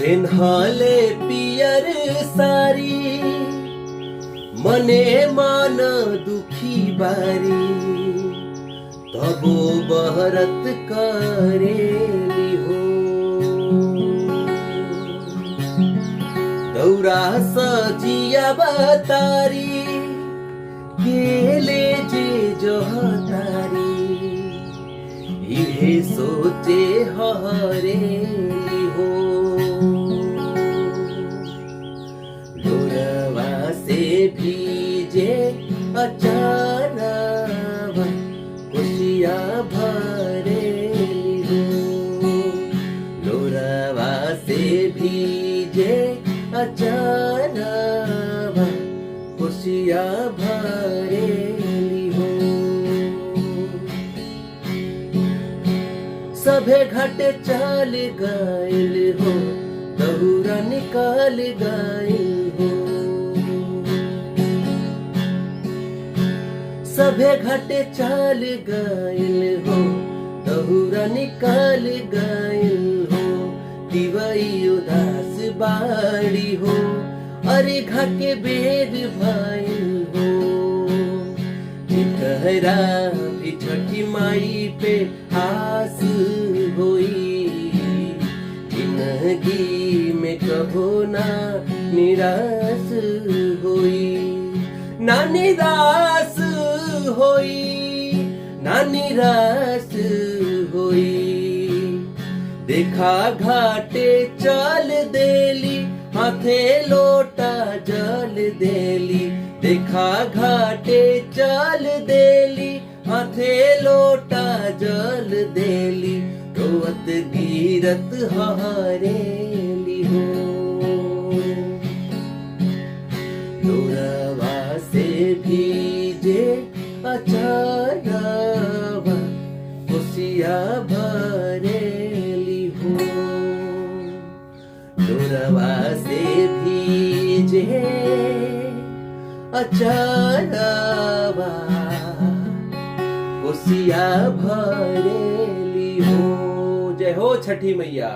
पेन्हाले पियर सारी मने मान दुखी बारी तबो बहरत करेली हो। दौरा सजिया बतारी केले जे जहतारी इहे सोचे हरेली हो। लोरवा से भीजे अचानवा खुशिया भरेली हो। लोरवा से भीजे अचानवा खुशिया भरेली हो। सभे घाटे चल गइल हो दहुरा निकाल गइल हो। सभे घाटे चल गइल हो दहुरा निकाल गइल हो। दिवाई उदास बाड़ी हो अरे घाटे बेद भइल हो। चितहरा भी छठी माई पे आस होई जिंदगी में कभो ना निराश होई। ना निराश होई ना निराश होई। देखा घाटे चल देली हाथे लोटा जल देली। देखा घाटे चल देली हाथे लोटा जल देली। रोवत गिरत हरेली हो। लोरवा से भीजे अचानवा खुशिया भरेली हो। लोरवा से भीजे अचानवा खुशिया भरेली हो। जय हो छठी मैया।